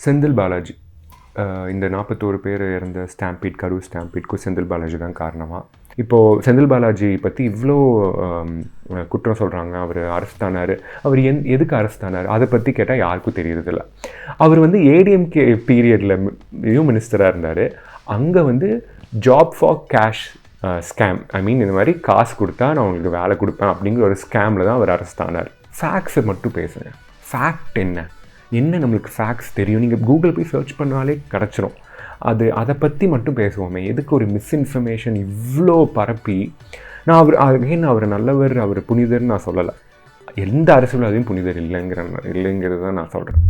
செந்தில் பாலாஜி இந்த 41 பேர் இறந்த ஸ்டாம்பீட், கரூர் ஸ்டாம்பீட்க்கு செந்தில் பாலாஜி தான் காரணமாக. இப்போது செந்தில் பாலாஜி பற்றி இவ்வளோ குற்றம் சொல்கிறாங்க. அவர் அரெஸ்ட் ஆனார். அவர் எதுக்கு அரெஸ்ட் ஆனார் அதை பற்றி கேட்டால் யாருக்கும் தெரியறதில்ல. அவர் ஏடிஎம்கே பீரியடில் மினிஸ்டராக இருந்தார். அங்கே ஜாப் ஃபார் கேஷ் ஸ்கேம், இந்த மாதிரி காசு கொடுத்தா நான் உங்களுக்கு வேலை கொடுப்பேன் அப்படிங்கிற ஒரு ஸ்கேமில் தான் அவர் அரெஸ்ட் ஆனார். ஃபேக்ட்ஸை மட்டும் பேசுங்க. ஃபேக்ட் என்ன நம்மளுக்கு ஃபேக்ட்ஸ் தெரியும். நீங்கள் கூகுள் போய் சர்ச் பண்ணாலே கிடச்சிரும். அதை பற்றி மட்டும் பேசுவோமே. எதுக்கு ஒரு மிஸ்இன்ஃபர்மேஷன் இவ்வளோ பரப்பி? நான் அவர் நல்லவர், அவர் புனிதர்னு நான் சொல்லலை. எந்த அரசியல்வாதியும் புனிதர் இல்லைங்கிறது தான் நான் சொல்கிறேன்.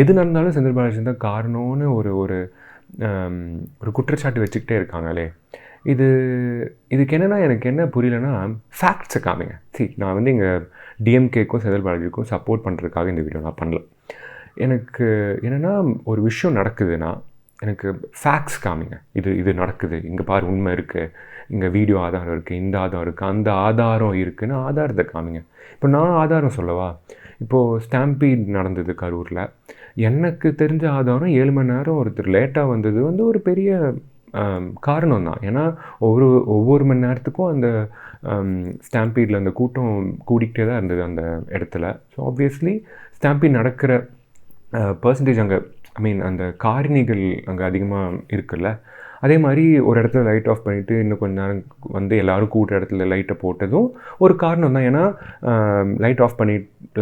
எது நடந்தாலும் செந்தில் பாலாஜி தான் காரணம்னு ஒரு குற்றச்சாட்டு வச்சுக்கிட்டே இருக்காங்களே. இதுக்கு என்னென்னா, எனக்கு என்ன புரியலன்னா, ஃபேக்ட்ஸை காமிங்க. நான் இங்கே டிஎம்கேக்கும் செந்தில் பாலாஜிக்கும் சப்போர்ட் பண்ணுறதுக்காக இந்த வீடியோ நான் பண்ணல. எனக்கு என்னென்னா, ஒரு விஷயம் நடக்குதுன்னா எனக்கு ஃபேக்ட்ஸ் காமிங்க. இது நடக்குது, இங்கே பாரு உண்மை இருக்குது, இங்கே வீடியோ ஆதாரம் இருக்குது, இந்த ஆதாரம் இருக்குது, அந்த ஆதாரம் இருக்குதுன்னு ஆதாரத்தை காமிங்க. இப்போ நான் ஆதாரம் சொல்லவா? இப்போது ஸ்டாம்பீட் நடந்தது கரூரில். எனக்கு தெரிஞ்ச ஆதாரம் 7 மணி நேரம் ஒருத்தர் லேட்டாக வந்தது ஒரு பெரிய காரணம் தான். ஏன்னா ஒவ்வொரு மணி நேரத்துக்கும் அந்த ஸ்டாம்பீடில் அந்த கூட்டம் கூடிக்கிட்டே தான் இருந்தது அந்த இடத்துல. ஸோ ஆப்வியஸ்லி ஸ்டாம்பீட் நடக்கிற பர்சன்டேஜ் அங்கே அந்த காரணிகள் அங்கே அதிகமாக இருக்குல்ல. அதே மாதிரி ஒரு இடத்துல லைட் ஆஃப் பண்ணிவிட்டு இன்னும் கொஞ்ச நேரம் எல்லோரும் கூட்டுற இடத்துல லைட்டை போட்டதும் ஒரு காரணம் தான். ஏன்னா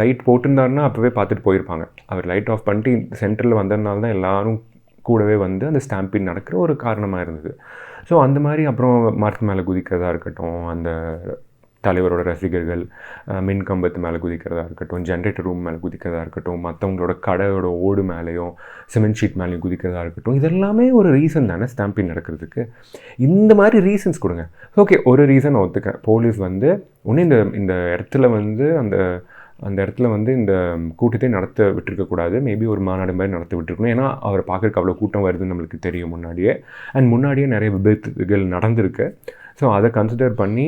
லைட் போட்டிருந்தாருன்னா அப்போவே பார்த்துட்டு போயிருப்பாங்க. அவர் லைட் ஆஃப் பண்ணிட்டு சென்டரில் வந்ததுனால தான் எல்லோரும் கூடவே அந்த ஸ்டாம்பீட் நடக்கிற ஒரு காரணமாக இருந்தது. ஸோ அந்த மாதிரி அப்புறம் மரத்து மேலே குதிக்கிறதா இருக்கட்டும், அந்த தலைவரோட ரசிகர்கள் மின் கம்பத்து மேலே குதிக்கிறதா இருக்கட்டும், ஜென்ரேட்டர் ரூம் மேலே குதிக்கிறதா இருக்கட்டும், மற்றவங்களோட கடையோட ஓடு மேலேயும் சிமெண்ட் ஷீட் மேலேயும் குதிக்கிறதா இருக்கட்டும், இதெல்லாமே ஒரு ரீசன் தானே ஸ்டாம்பீட் நடக்கிறதுக்கு. இந்த மாதிரி ரீசன்ஸ் கொடுங்க. ஓகே, ஒரு ரீசன் ஒத்துக்கிறேன். போலீஸ் ஒன்று இந்த இடத்துல அந்த இடத்துல இந்த கூட்டத்தை நடத்த விட்டுருக்கக்கூடாது. மேபி ஒரு மாநாடு மாதிரி நடத்த விட்டுருக்கணும். ஏன்னா அவரை பார்க்குறக்கு அவ்வளோ கூட்டம் வருதுன்னு நம்மளுக்கு தெரியும் முன்னாடியே நிறைய விபத்துகள் நடந்திருக்கு. ஸோ அதை கன்சிடர் பண்ணி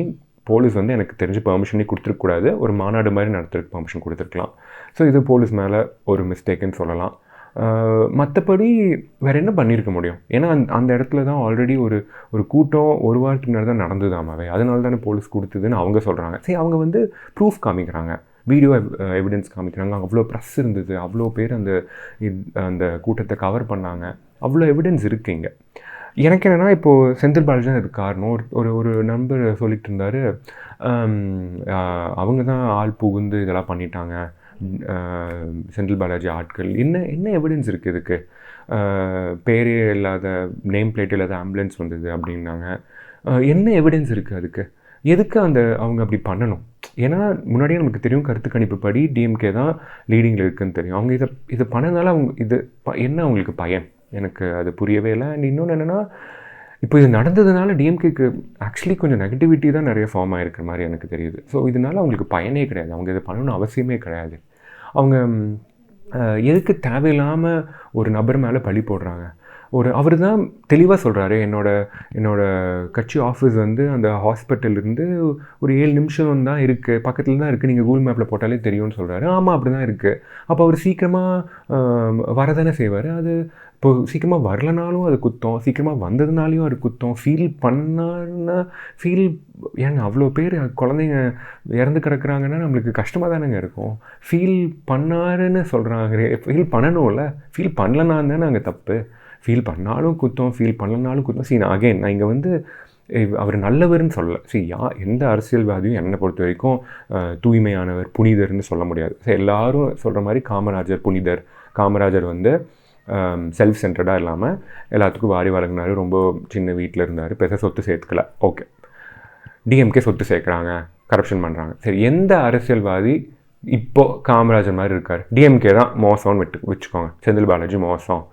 போலீஸ் எனக்கு தெரிஞ்ச பெர்மிஷனே கொடுத்துருக்கக்கூடாது. ஒரு மாநாடு மாதிரி நடத்துறதுக்கு பெர்மிஷன் கொடுத்துருக்கலாம். ஸோ இது போலீஸ் மேலே ஒரு மிஸ்டேக்குன்னு சொல்லலாம். மற்றபடி வேறு என்ன பண்ணியிருக்க முடியும்? ஏன்னா அந்த இடத்துல தான் ஆல்ரெடி ஒரு கூட்டம் ஒரு வாரத்துக்கு முன்னாடி தான் நடந்ததாமாவே. அதனால தானே போலீஸ் கொடுத்ததுன்னு அவங்க சொல்கிறாங்க. சரி, அவங்க ப்ரூஃப் காமிக்கிறாங்க, வீடியோ எவிடன்ஸ் காமிக்கிறாங்க. அவ்வளோ ப்ரெஸ் இருந்தது, அவ்வளோ பேர் அந்த கூட்டத்தை கவர் பண்ணாங்க, அவ்வளோ எவிடன்ஸ் இருக்குது இங்கே. எனக்கு என்னென்னா, இப்போது செந்தில் பாலாஜி தான் இதுக்கு காரணம். ஒரு நண்பர் சொல்லிட்டு இருந்தார், அவங்க தான் ஆள் புகுந்து இதெல்லாம் பண்ணிட்டாங்க, செந்தில் பாலாஜி ஆட்கள். என்ன எவிடன்ஸ் இருக்குது இதுக்கு? பேரே இல்லாத, நேம் பிளேட் இல்லாத ஆம்புலன்ஸ் வந்தது அப்படின்னாங்க. என்ன எவிடன்ஸ் இருக்குது அதுக்கு? எதுக்கு அவங்க அப்படி பண்ணணும்? ஏன்னா முன்னாடியே நமக்கு தெரியும், கருத்து கணிப்பு படி டிஎம்கே தான் லீடிங்கில் இருக்குதுன்னு தெரியும். அவங்க இதை பண்ணனால என்ன அவங்களுக்கு பயன்? எனக்கு அது புரியவே இல்லை. அண்ட் இன்னொன்று என்னென்னா, இப்போ இது நடந்ததுனால டிஎம்கேக்கு ஆக்சுவலி கொஞ்சம் நெகட்டிவிட்டி தான் நிறைய ஃபார்ம் ஆகிருக்கிற மாதிரி எனக்கு தெரியுது. ஸோ இதனால் அவங்களுக்கு பயனே கிடையாது. அவங்க இதை பண்ணணும்னு அவசியமே கிடையாது. அவங்க எதுக்கு தேவையில்லாமல் ஒரு நபர் மேலே பழி போடுறாங்க? அவர் தான் தெளிவாக சொல்கிறாரு, என்னோட கட்சி ஆஃபீஸ் அந்த ஹாஸ்பிட்டல்லேருந்து ஒரு 7 நிமிஷம் தான் இருக்குது, பக்கத்தில் தான் இருக்குது, நீங்கள் கூகுள் மேப்பில் போட்டாலே தெரியும்னு சொல்கிறாரு. ஆமாம், அப்படி தான் இருக்குது. அப்போ அவர் சீக்கிரமாக வரதானே செய்வார். அது இப்போது சீக்கிரமாக வரலனாலும் அது குத்தம், சீக்கிரமாக வந்ததுனாலையும் அது குத்தம். ஏங்க அவ்வளோ பேர் குழந்தைங்க இறந்து கிடக்குறாங்கன்னா நம்மளுக்கு கஷ்டமாக தானேங்க இருக்கும். ஃபீல் பண்ணாருன்னு சொல்கிறாங்க. ஃபீல் பண்ணணும்ல, ஃபீல் பண்ணலனான்னு தானே அங்கே தப்பு. ஃபீல் பண்ணாலும் குத்தம், ஃபீல் பண்ணலனாலும் குத்தம். நான் இங்கே அவர் நல்லவர்னு சொல்லலை. எந்த அரசியல்வாதியும் என்னை பொறுத்த வரைக்கும் தூய்மையானவர், புனிதர்னு சொல்ல முடியாது. எல்லாரும் சொல்கிற மாதிரி காமராஜர் புனிதர். காமராஜர் செல்ஃப் சென்டர்டாக இல்லாமல் எல்லாத்துக்கும் வாரி வழங்கினார். ரொம்ப சின்ன வீட்டில் இருந்தார், பெருசாக சொத்து சேர்த்துக்கல. ஓகே, டிஎம்கே சொத்து சேர்க்குறாங்க, கரப்ஷன் பண்ணுறாங்க. சரி, எந்த அரசியல்வாதி இப்போது காமராஜர் மாதிரி இருக்கார்? டிஎம்கே தான் மோசம்னு வச்சுக்கோங்க, செந்தில் பாலாஜி மோசம்.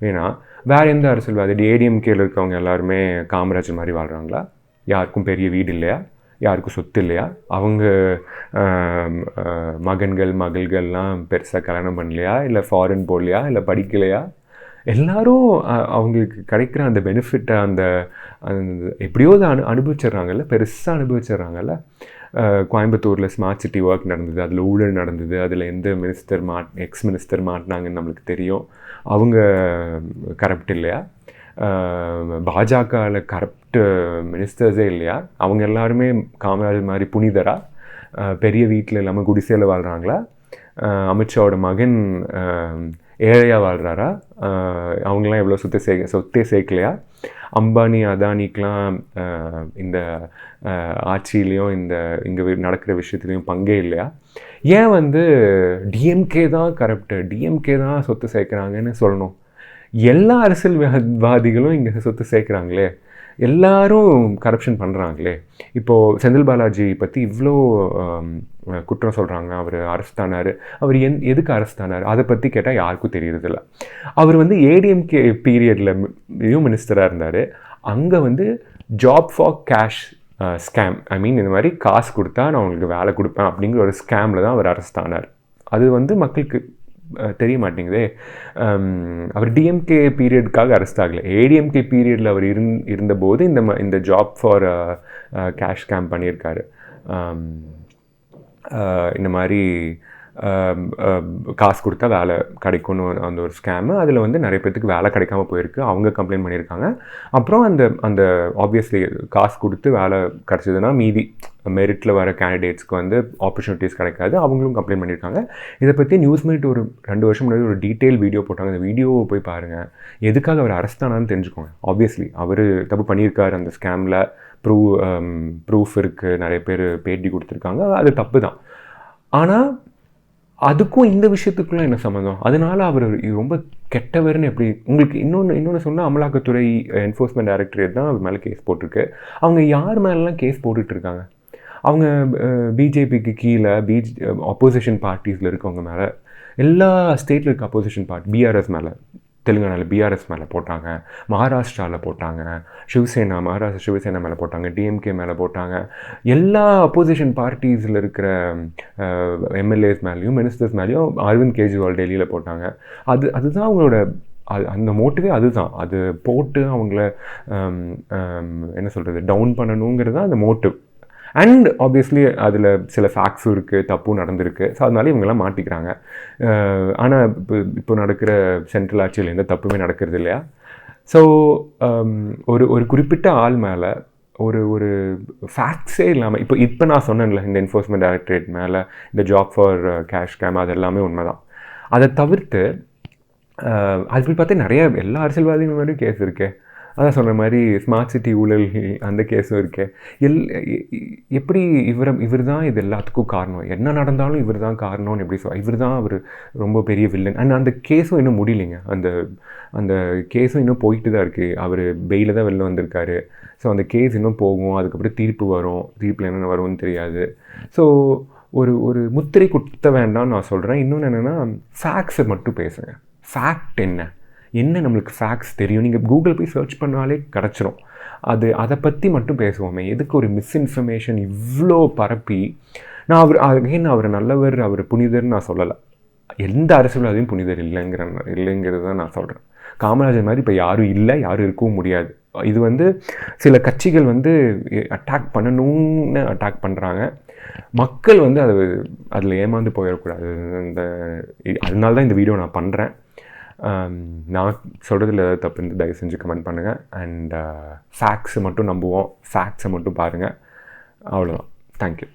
ஏன்னா வேறு எந்த அரசியல்வாதி? ஏடிஎம்கேல இருக்கவங்க எல்லாருமே காமராஜர் மாதிரி வாழ்கிறாங்களா? யாருக்கும் பெரிய வீடு இல்லையா? யாருக்கும் சொத்து இல்லையா? அவங்க மகள்கள்லாம் பெருசாக கல்யாணம் பண்ணலையா? இல்லை ஃபாரின் போகலையா? இல்லை படிக்கலையா? எல்லோரும் அவங்களுக்கு கிடைக்கிற அந்த பெனிஃபிட்டை எப்படியோ அதை அனுபவிச்சிட்றாங்கல்ல, பெருசாக அனுபவிச்சிட்றாங்கல்ல. கோயம்புத்தூரில் ஸ்மார்ட் சிட்டி ஒர்க் நடந்தது, அதில் ஊழல் நடந்தது, அதில் எந்த மினிஸ்டர் எக்ஸ் மினிஸ்டர் மாட்டினாங்கன்னு நம்மளுக்கு தெரியும். அவங்க கரப்ட் இல்லையா? பாஜகவில் கரப்ட் மினிஸ்டர்ஸே இல்லையா? அவங்க எல்லாருமே காமராஜர் மாதிரி புனிதரா? பெரிய வீட்டில் இல்லாமல் குடிசையில் வாழ்கிறாங்களா? அமித்ஷாவோட மகன் ஏழையாக வாழ்கிறாரா? அவங்களாம் எவ்வளோ சொத்தே சேர்க்கலையா? அம்பானி அதானிக்கெலாம் இந்த ஆட்சியிலையும் இங்கே நடக்கிற விஷயத்துலையும் பங்கே இல்லையா? ஏன் டிஎம்கே தான் கரப்டு, டிஎம்கே தான் சொத்து சேர்க்குறாங்கன்னு சொல்லணும்? எல்லா அரசியல்வாதிகளும் இங்கே சொத்து சேர்க்குறாங்களே, எல்லாரும் கரப்ஷன் பண்ணுறாங்களே. இப்போது செந்தில் பாலாஜி பற்றி இவ்வளோ குற்றம் சொல்கிறாங்க. அவர் அரெஸ்ட் ஆனார். அவர் எதுக்கு அரெஸ்ட் ஆனார் அதை பற்றி கேட்டால் யாருக்கும் தெரியறதில்ல. அவர் ஏடிஎம்கே பீரியட்லையும் மினிஸ்டராக இருந்தார். அங்கே ஜாப் ஃபார் கேஷ் ஸ்கேம், ஐ மீன் இந்த மாதிரி காசு கொடுத்தா நான் உங்களுக்கு வேலை கொடுப்பேன் அப்படிங்கிற ஒரு ஸ்கேமில் தான் அவர் அரெஸ்ட் ஆனார். அது மக்களுக்கு தெரிய மாட்டேங்குதே. அவர் டிஎம்கே பீரியடுக்காக அரெஸ்ட் ஆகலை. ஏடிஎம்கே பீரியடில் அவர் இருந்தபோது இந்த ஜாப் ஃபார் கேஷ் ஸ்கேம் பண்ணியிருக்காரு. இந்த மாதிரி காசு கொடுத்தா வேலை கிடைக்கும்னு அந்த ஒரு ஸ்கேமு. அதில் நிறைய பேர்த்துக்கு வேலை கிடைக்காம போயிருக்கு. அவங்க கம்ப்ளைண்ட் பண்ணியிருக்காங்க. அப்புறம் அந்த ஆப்வியஸ்லி காசு கொடுத்து வேலை கிடச்சிதுன்னா மீதி மெரிட்டில் வர கேண்டிடேட்ஸ்க்கு ஆப்பர்ச்சுனிட்டிஸ் கிடைக்காது. அவங்களும் கம்ப்ளைண்ட் பண்ணியிருக்காங்க. இதை பற்றி நியூஸ்மேட் ஒரு 2 வருஷம் முன்னாடி ஒரு டீட்டெயில் வீடியோ போட்டாங்க. அந்த வீடியோவை போய் பாருங்கள். எதுக்காக அவர் அரெஸ்ட் ஆனான்னு தெரிஞ்சுக்கோங்க. ஆப்வியஸ்லி அவர் தப்பு பண்ணியிருக்காரு. அந்த ஸ்கேமில் ப்ரூஃப் இருக்குது. நிறைய பேர் பேட்டி கொடுத்துருக்காங்க. அது தப்பு தான். ஆனால் அதுக்கும் இந்த விஷயத்துக்குலாம் என்ன சம்மந்தம்? அதனால அவர் ரொம்ப கெட்டவர்னு எப்படி உங்களுக்கு இன்னொன்று சொன்னால், அமலாக்கத்துறை என்ஃபோர்ஸ்மெண்ட் டைரக்டரேட் தான் அவர் மேலே கேஸ் போட்டிருக்கு. அவங்க யார் மேலெலாம் கேஸ் போட்டுட்ருக்காங்க? அவங்க பிஜேபிக்கு கீழே அப்போசிஷன் பார்ட்டிஸில் இருக்கவங்க மேலே, எல்லா ஸ்டேட்டில் இருக்க அப்போசிஷன் பார்ட்டி, பிஆர்எஸ் மேலே, தெலுங்கானாவில் பிஆர்எஸ் மேலே போட்டாங்க, மகாராஷ்டிராவில் போட்டாங்க, மகாராஷ்டிரா சிவசேனா மேலே போட்டாங்க, டிஎம்கே மேலே போட்டாங்க. எல்லா அப்போசிஷன் பார்ட்டிஸில் இருக்கிற எம்எல்ஏஸ் மேலேயும் மினிஸ்டர்ஸ் மேலேயும் அரவிந்த் கெஜ்ரிவால் டெல்லியில் போட்டாங்க. அதுதான் அவங்களோட அந்த மோட்டிவே அதுதான். அது போட்டு அவங்கள என்ன சொல்கிறது, டவுன் பண்ணணுங்கிறது தான் அந்த மோட்டிவ். அண்ட் ஆப்வியஸ்லி அதில் சில ஃபேக்ட்ஸும் இருக்குது, தப்பும் நடந்திருக்கு. ஸோ அதனால இவங்கெல்லாம் மாட்டிக்கிறாங்க. ஆனால் இப்போ நடக்கிற சென்ட்ரல் ஆட்சியில் எந்த தப்புமே நடக்கிறது இல்லையா? ஸோ ஒரு குறிப்பிட்ட ஆள் மேலே ஒரு ஃபேக்ட்ஸே இல்லாமல் இப்போ நான் சொன்னேன்ல, இந்த என்ஃபோர்ஸ்மெண்ட் டைரக்டரேட் மேலே இந்த ஜாப் ஃபார் கேஷ் ஸ்கேம், அது எல்லாமே உண்மை தான். அதை தவிர்த்து அது பார்த்தா நிறைய எல்லா அரசியல்வாதிகள் மாதிரியும் கேஸ் இருக்கே. அதான் சொன்ன மாதிரி ஸ்மார்ட் சிட்டி ஊழல் அந்த கேஸும் இருக்கே. எப்படி இவர் தான் இது எல்லாத்துக்கும் காரணம், என்ன நடந்தாலும் இவர் தான் காரணம்னு எப்படி இவர் தான் அவர் ரொம்ப பெரிய வில்லன். அண்ட் அந்த கேஸும் இன்னும் முடியலைங்க. அந்த கேஸும் இன்னும் போயிட்டு தான் இருக்குது. அவர் பெயிலில் தான் வெளில வந்திருக்காரு. ஸோ அந்த கேஸ் இன்னும் போகும். அதுக்கப்புறம் தீர்ப்பு வரும். தீர்ப்பில் என்னென்ன வரும்னு தெரியாது. ஸோ ஒரு முத்திரை குத்த வேண்டாம்னு நான் சொல்கிறேன். இன்னொன்று என்னென்னா, ஃபேக்ட்ஸை மட்டும் பேசுங்க. ஃபேக்ட் என்ன நம்மளுக்கு ஃபேக்ட்ஸ் தெரியும். நீங்கள் கூகுள் போய் சர்ச் பண்ணாலே கிடச்சிரும். அதை பற்றி மட்டும் பேசுவோமே. எதுக்கு ஒரு மிஸ்இன்ஃபர்மேஷன் இவ்வளோ பரப்பி? நான் அவர் நல்லவர், அவர் புனிதர்னு நான் சொல்லலை. எந்த அரசியல்வாதியும் புனிதர் இல்லைங்கிறது தான் நான் சொல்கிறேன். காமராஜர் மாதிரி இப்போ யாரும் இல்லை, யாரும் இருக்கவும் முடியாது. இது சில கட்சிகள் அட்டாக் பண்ணணும்னு அட்டாக் பண்ணுறாங்க. மக்கள் அதில் ஏமாந்து போயிடக்கூடாது. அதனால தான் இந்த வீடியோ நான் பண்ணுறேன். நான் சொல்கிறதுல ஏதாவது தப்பு இருந்து தயவு செஞ்சு கமெண்ட் பண்ணுங்கள். அண்ட் ஃபேக்ட்ஸை மட்டும் நம்புவோம், ஃபேக்ட்ஸை மட்டும் பாருங்கள். அவ்வளோதான். தேங்க்யூ.